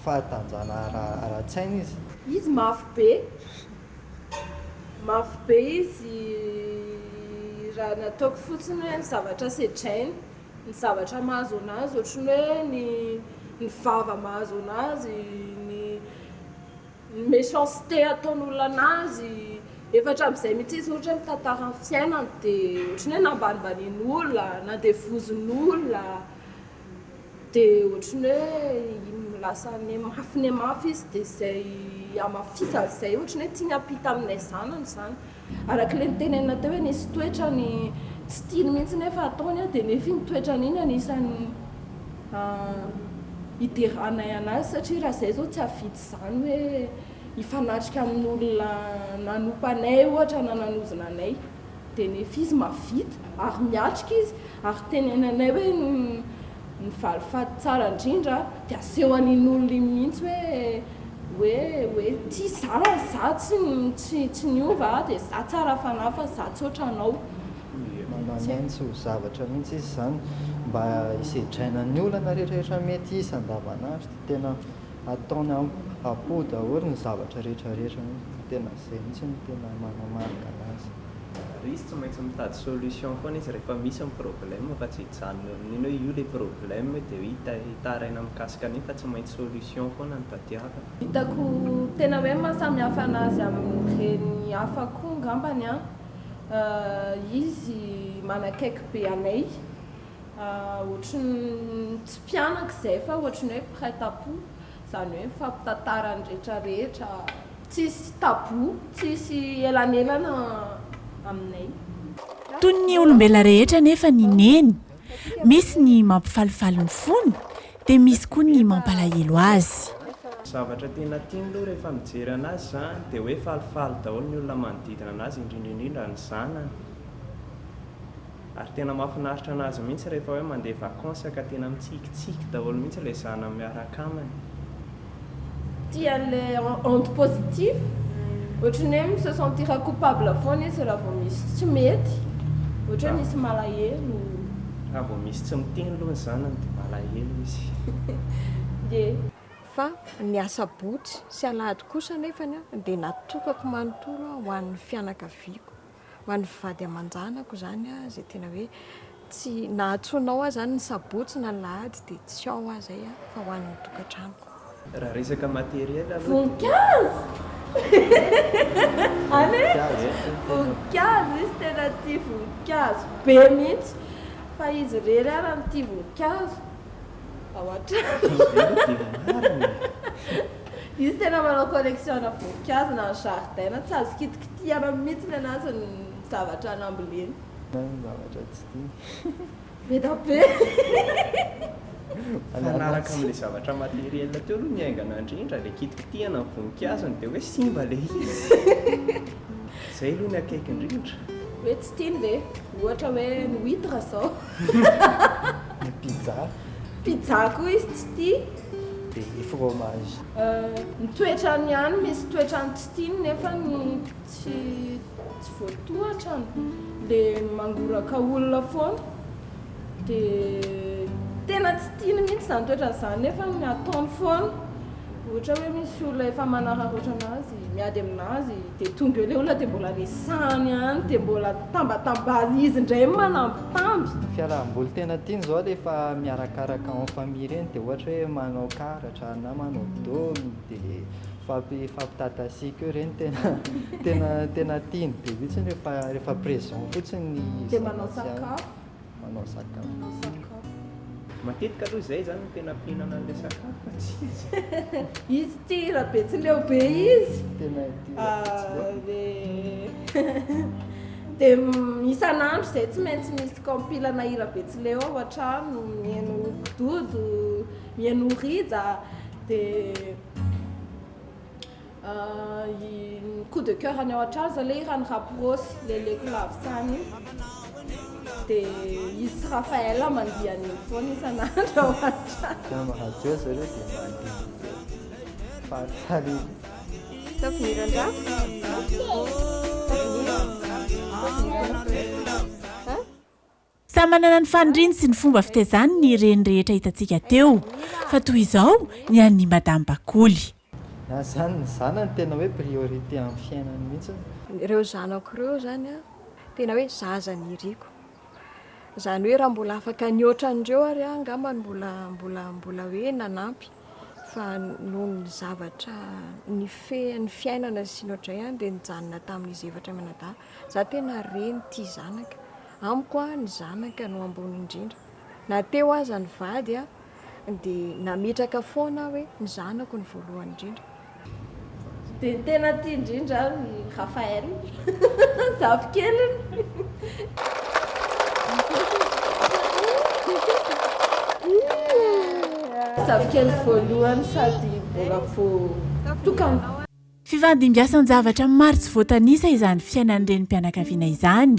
fahatanjana ara-tsaina izy. Izy mafy be izy raha nataoko fotsiny hoe ny zavatra setrainy, ny zavatra mahazo anazy ohatrany hoe ny vava mahazo anazy, ny méchanceté ataon'olona anazy, efa hatramin'izay mihitsy izy ohatra hoe mitantara ny fiainany dia ohatrany hoe nambanibanin'olona na dia vozon'olona dia ohatrany hoe lasa ny mafy izy dia izay amafisa izay ohatrany hoe tiany hampita aminay zanany izany. Arak'ilay nitenenina teo hoe nisy toetrany tsy tiany mihitsy nefa ataony dia nefa iny toetrany iny anisany hideranay anazy satria raha izay izao tsy hafidy izany hoe hifanatrika amin'olona nanompanay ohatra na nanozona anay dia nefa izy mavita ary miatrika izy ary tenenanay hoe ny valifady tsara indrindra dia aseho an'in'olona iny mihitsy hoe ty za tsy niova dia za tsara fanafa za tsy ohatranao. Mananentsy ho zavatra mihitsy izy izany mba hisedraina ny olana rehetrarehetra mety isa andavanandro dia tena ataony apo daholo ny zavatra rehetrarehetra tena izay mihitsy no tena manamarika anazy. Izy tsy maintsy mitady solution foana izy rehefa misy ny problème fa tsy hijanona amin'iny hoe io le problème dia hitaraina mikasika an'iny fa tsy maintsy solution foana ny tadiavana. Hitako tena hoe mahasamihafa anazy amin'ireny hafa koa ngambany izy manakaiky be anay ohatrany tsy mpianaka izay fa ohatrany hoe prêt-à-pot izany hoe mifampitantara ny rehetrarehetra tsisy tabou tsisy elanelana aminay. Toy ny olombela rehetra nefa ny neny misy ny mampifalifaly ny fony dia misy koa ny mampalahelo azy. Zavatra tena tiany aloha rehefa mijery anazy izany dia hoe falifaly daholo ny olona manodidina anazy indrindraindrindra ny zanany ary tena mahafinaritra anazy mihitsy rehefa hoe mandeha vacances ka tena mitsikitsiky daholo mihitsy ilay zanany miaraka aminy. Tian'ilay onde positive ohatrany hoe se sentira coupable foana izy raha vao misy tsy mety ohatra hoe misy malahelo. Raha vao misy tsy miteny aloha ny zanany dia malahelo izy. Fa ny asabotsy sy alahady kosa nefany dia natokako manontolo ho an'ny fianakaviako, ho an'ny vady aman-janako izany izay tena hoe tsy nahatsonao aho izany ny sabotsy na alahady dia tsy ao aho izay fa ho an'ny tokantranoko. Raha resaka materiel voninkazo voninkazo izy tena tia voninkazo be mihitsy fa izy rery ara ny tia voninkazo izy tena manao collection na voninkazo na ny jardin tsy azo kitikitiana mihitsy anazy ny zavatra anamboleny. Zavatra tsy tia beda be fanaraka amin'ilay zavatra materiel teo aloha miaingana indrindra ilay kitikitiana ny voninkazony dia hoe simba ilay izy izay aloha ny akaiky indrindra hoe tsy tiany ve ohatra hoe ny huitre zao pizza koa izy tsy tia dia fromage ny toetrany ihany misy toetrany tsy tiany nefa ny tsy voatohatrany dia mangoraka olona foana dia tena tsy tiany mihitsy izany toetrany izany nefa ny ataony foana ohatra hoe misy olona efa manararaotra anazy miady aminazy dia tonga eo ilay olona dia mbola resahany ihany dia mbola tambatambazy izy indray manambitamby. Fiarahamboly tena tiany izao rehefa miarakaraka en famille ireny dia ohatra hoe manao karatra na manao domy dia fampitatasika eo ireny tena tiany be mihitsy rehefa présent fotsiny dia manao sakafo. Matetika aloha izay zany no tena mpihinana an'ilay sakafo fa tsy izy tia raha be tsy leo be izy dia isan'andro izay tsy maintsy misy kampilana hira be tsy leo ao an-trano mihaino kidodo mihaino rija dia coup de cœur any ao an-trano zany ilay irany raporosy leleko lavitsany dia izy Raphaël mandiha an'iny foana isan'andro ao an-trano. Radio zareo dia mandiha falifaly Samy manana ny faniriny sy ny fomba fitaizany ny reny rehetra hitantsika teo fa toy izao ny an'ny madame Bakoly. Zany ny zanany tena hoe priorité amin'ny fiainany mihitsy. Ireo zanako ireo zany a tena hoe zaza ny iriko. Zany hoe raha mbola afaka nioatran'ireo ary angamba mbola hoe nanampy fa noho ny zavatra ny fiainana sy ny ohatray dia nijanona tamin'izy efatra manada. Za tena reny tia zanaka. Amiko ny zanaka no ambony indrindra. Na teo aza ny vady dia namitraka foana hoe ny zanako ny voalohany indrindra. Dia tena tia indrindra ny Raphaël zafikeliny. Zafikely voalohany sady mbola tokana. Fivandimbiasan-javatra maro tsy voatanisa izany fiainan'ny renim-pianakaviana izany.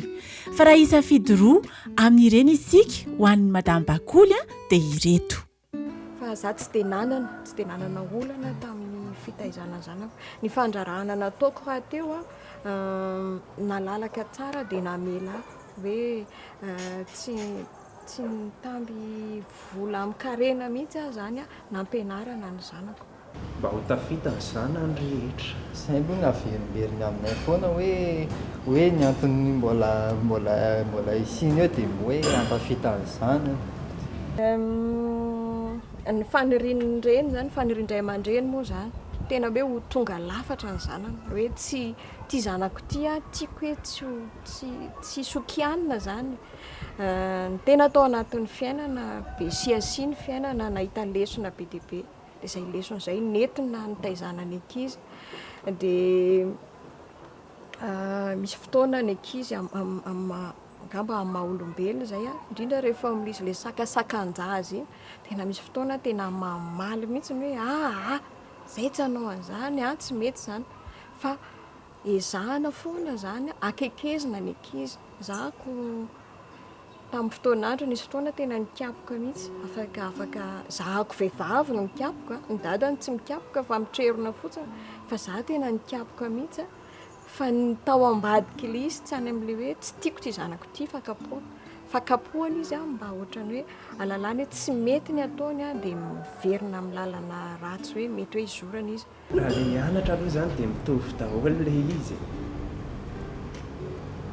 Fa raha isafidy roa amin'ireny isika ho an'ny madame Bakoly dia ireto. Fa za tsy dia nanana olana tamin'ny fitaizana zanako. Ny fandrarahana nataoko raha teo nalalaka tsara dia namela hoe tsy nitamby vola amin'ny karena mihitsy zany nampianarana ny zanako. Mba ho tafita ny zanany rehetra. Zay mbo naverimberiny aminay foana hoe ny antony mbola isiny eo dia hoe ampafita ny zanany. Ny fanirian'ny reny zany fanirindray aman-dreny moa zany tena hoe ho tonga lafatra ny zanany hoe tsy zanako tiako hoe tsy sokianina zany. Tena atao anatin'ny fiainana be siasi ny fiainana nahita lesona be dia be. Dia izay lesona izay nentina nitaizana ny ankizy dia misy fotoana ny ankizy angamba amin'ny maha-olombelona izay indrindra rehefa misy ilay sakasakan-jazy tena misy fotoana tena mamaly mihitsy hoe izay tsy hanao an'izany tsy mety zany fa ezahana foana zany akekezina ny ankizy. Zahako tamin'ny fotoan'andro nisy fotoana tena nikapoka mihitsy afaka zahako vehivavy no nikapoka ny dadany tsy mikapoka fa mitrerona fotsiny fa za tena nikapoka mihitsy fa ny tao ambadiky ilay izy tsy any amin'ilay hoe tsy tiako ty zanako ty fa kapohana izy mba ohatrany hoe alalany hoe tsy mety ny ataony dia miverina amin'ny lalana ratsy hoe mety hoe izorana izy. Raha ilay hianatra aloha zany dia mitovy daholo ilay izy.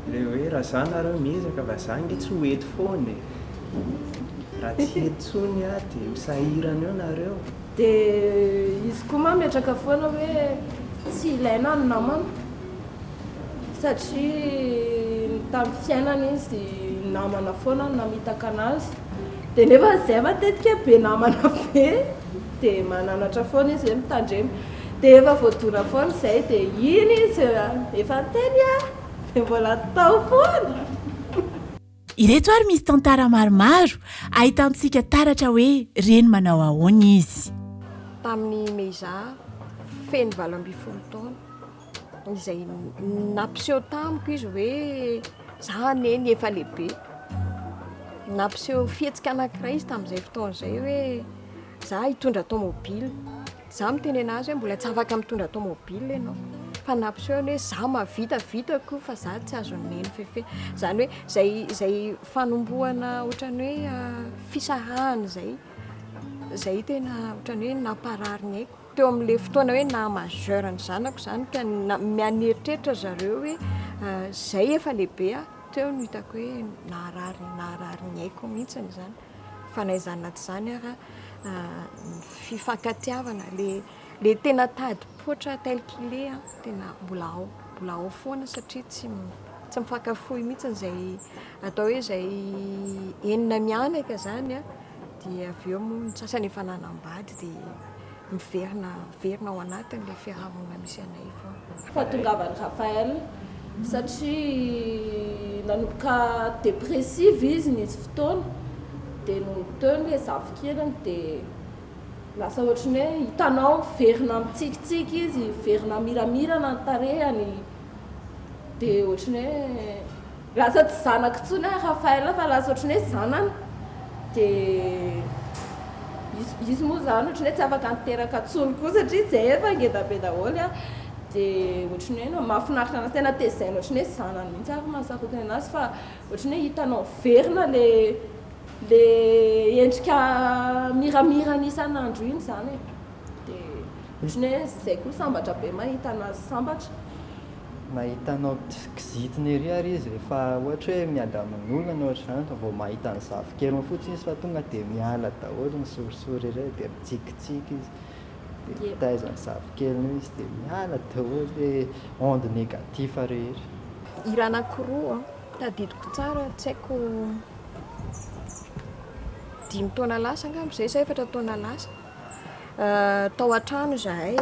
Ilay hoe raha zany nareo miezaka fa za nge tsy ho eto foana raha tsy eto tsony dia misahirana eo nareo. Dia izy koa mametraka foana hoe tsy ilaina ny namana satria tamin'ny fiainana izy namana foana namitaka anazy dia nefa izay matetika be namana be dia mananatra foana izy hoe mitandremy dia efa voadona foana izay dia iny izy efa teny dia mbola tao foana. Ireto ary misy tantara maromaro ahitantsika taratra hoe reny manao ahoana izy. Tamin'ny meza feno 20 taona izay nampiseho tamiko izy hoe za neny efa lehibe. Nampiseho fihetsika anankiray izy tamin'izay fotoana izay hoe za hitondra tomobily. Za miteny anazy hoe mbola tsy afaka mitondra tomobily ianao fa nampiseho hoe za mavitavitako fa za tsy azo neny fefe. Zany hoe zay fanombohana ohatrany hoe fisarahana zay tena ohatrany hoe namparary ny aiko. Teo amin'ilay fotoana hoe na-majeur ny zanako zany ka mianeritreritra zareo hoe zay efa lehibe teo no hitako hoe naharary ny aiko mihitsiny zany. Fanaizana tsy zany ary fifankatiavana le tena tady poitra tel qu'il est tena mbola ao foana satria tsy mifankafohy mihitsy izay atao hoe izay enina mianaka zany dia avy eo moa ny sasany efa nanambady dia miverina ao anatin'ilay fiarahamonina misy anay foana. Fahatongavan'i Raphaël satria nanomboka dépressive izy nisy fotoana dia no teo ilay zafikeliny dia lasa ohatrany hoe hitanao verina mitsikitsiky izy verina miramirana ny tarehany dia ohatrany hoe lasa tsy zanaka intsony Raphaël fa lasa ohatrany hoe zanany dia izy moa zany ohatrany hoe tsy afaka niteraka tsony koa satria tsy efa ngeda be daholo dia ohatrany hoe mahafinaritra anazy tena tezaina ohatrany hoe zanany mihitsy ary mahasakotiny anazy fa ohatrany hoe hitanao verina le endrika miramira ny isan'andro iny zany e dia ohatrany hoe izay koa sambatra be mahita anazy sambatra mahitanao kizitiny ery ary izy rehefa ohatra hoe miada amin'ny olona ohatra zany vao mahita ny zafikely fotsiny izy fa tonga dia miala daholo ny sorisory iray dia mitsikitsiky izy dia taizany zafikely izy dia miala daholo le onde négatif rehetra. Hira anankiroa tadidiko tsara tsy haiko 5 taona lasa angamba izay sa 4 taona lasa tao an-trano zahay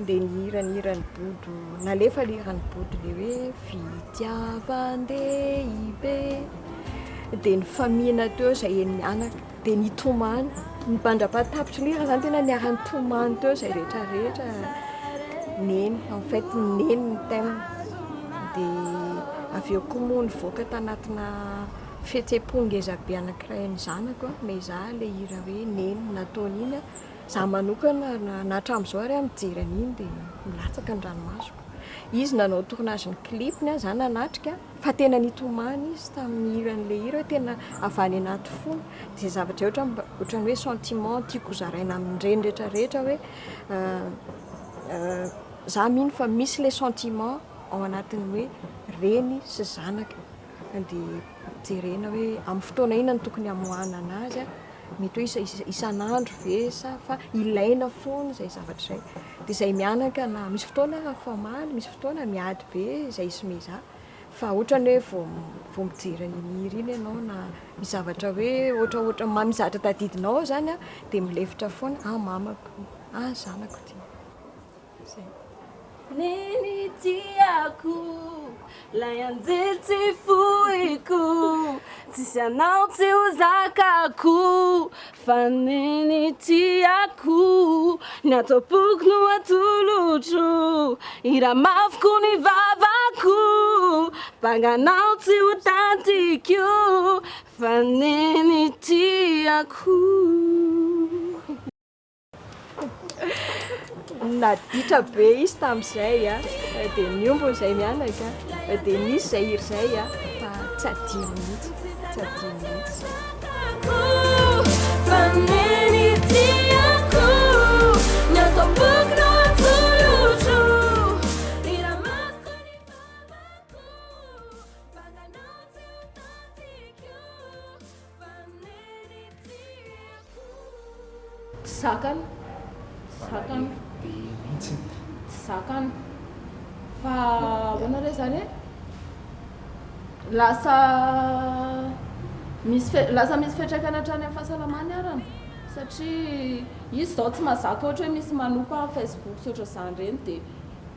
dia nihirany bodo nalefa lirany bodo le hoe fitiavan-dehibe dia ny famina teo izay eny mianaka dia nitomany nibandrapatapitry lira zany tena niarany tomany teo izay rehetrarehetra neny en fait neny ny thème dia avy eo koa moa nivoaka tanatina fihetseham-po-ngezabe anankiray ny zanako mezaha le hira hoe neny nataony iny za manokana natramin'izao ary mijery an'iny dia milatsaka ny ranomasoko izy nanao tournage ny clipny zany nanatrika fa tena nitomany izy tamin'ny hiran'le hira tena avany anaty fony dia zavatra ohatrany hoe sentiment tiako zaraina amin'ireny rehetrarehetra hoe za mino fa misy le sentiment ao anatiny hoe reny sy zanaka dia jerena hoe amin'ny fotoana ina ny tokony hamoahana anazy mety hoe isan'andro ve sa fa ilaina foana izay zavatra izay dia izay mianaka na misy fotoana famaly misy fotoana miady be izay sy mezaha fa ohatrany hoe vao mijery ny mihira iny ianao na mizavatra hoe ohatraohatra mamizatra tadidinao zany dia milefitra foana mamako zanako ty neny tiako lay anjery tsy fohiko tsisy anao tsy ho zakako fa neny tiako ny atao-poko no atolotro ira mafoko ny vavako mpanganao tsy ho tantiko fa neny tiako naditra be izy tamin'izay dia niombony izay mianaka dia nisy izay hira izay fa tsy adino mihitsy fa neny tiako ny atao-poko no atolotro ira mafoko ny vavako mpanganao tsy ho tantiko fa neny tiako sakana zakany fa hoana re zany lasa misy fetraikana hatrany amin'ny fahasalamany arany satria izy zao tsy mazaka ohatra hoe misy manompa Facebook sy ohatra zany reny dia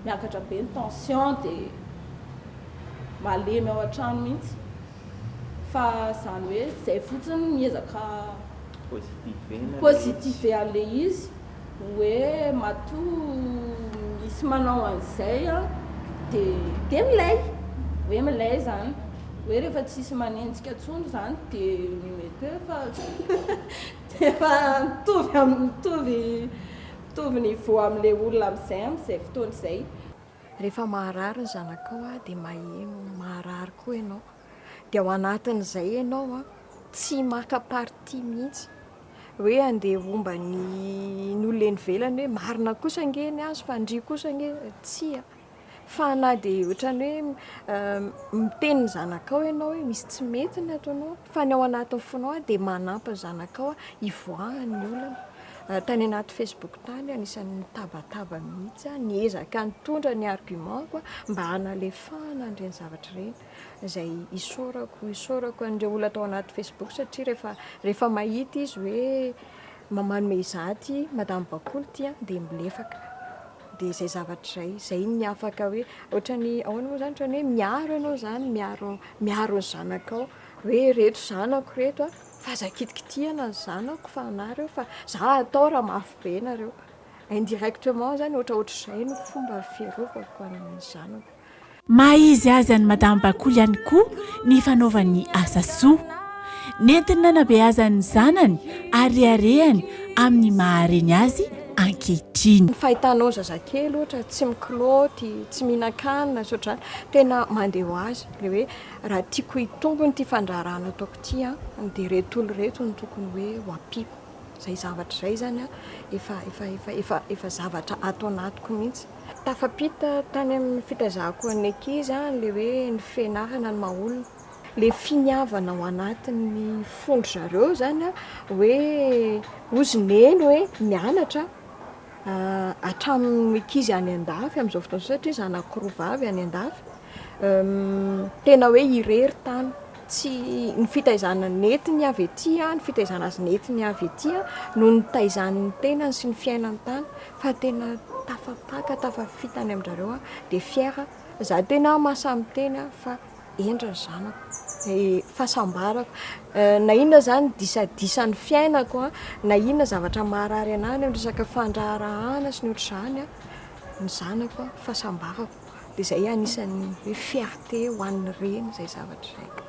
miakatra be ny tension dia malemy ao an-trano mihitsy fa zany hoe zay fotsiny miezaka positive an'le izy hoe matoa misy manao an'izay dia milay hoe milay zany hoe rehefa tsisy manenjika tsondro zany dia mety hoe efa mitovy niveau amin'le olona amin'izay fotoana izay rehefa maharary ny zanakao dia maheno maharary koa ianao dia ao anatin'izay ianao tsy maka parti mihitsy hoe andeha omba ny olona velany hoe marina kosa angeny azy fa ndry kosa ange tsy fa na dia ohatrany hoe miteny ny zanakao ianao hoe misy tsy mety ny ataonao fa ny ao anatin'ny fonao dia manampy ny zanakao ivoahany olona tany anaty Facebook tany anisan'ny tabataba mihitsy niezaka nitondra ny argument mba hanalefahana an'ireny zavatra ireny izay isorako an'ireo olona tao anaty Facebook satria rehefa mahita izy hoe mamanome izaty madame Bakoly ty dia milefaka dia izay zavatra izay ny afaka hoe ohatrany ahoana moa zany ohatrany hoe miaro ianao zany miaro ny zanakao hoe reto zanako reto fa za kitikitihana ny zanako fa anareo fa za atao raha mafy be nareo indirectement zany ohatraohatr'izay no fomba fiarovako amin'ny zanako mahaizy azy any madame Bakoly ihany koa ny fanaovany asa soa nentiny nanabeazany zanany arearehany amin'ny mahareny azy ankehitriny. Ny fahitanao zazakely ohatra tsy mikilaoty, tsy mihinan-kanina sotrany tena mandeha ho azy le hoe raha tiako hitombony ty fandraharana ataoko ty a dia reto olo reto ny tokony hoe ho ampiko. Zay zavatra zay zany a efa zavatra atao anatiko mihitsy. Tafampita tany amin'ny fitazahako ny ankizy le hoe ny fianarana ny mahaolona le finiavana ao anatin'ny fondro zareo zany a hoe ozineny hoe mianatra hatramin'ny ankizy any an-dafy amin'izao fotoana satria zanakoroa vavy any an-dafy tena hoe irery tany tsy ny fitaizana netiny avy ety ny fitaizana azy netiny avy ety no ny taizan'ny tenany sy ny fiainany tany fa tena tafapaka tafafitany amin'zareo dia fiera za tena mahasamy teny fa endra ny zanako fahasambarako na inona zany disadisan'ny fiainako na inona zavatra maharary anany resaka fandraharahana sy ny ohatr'izany ny zanako fahasambarako dia zay anisan'ny hoe fierté ho an'ny reny zay zavatra zay.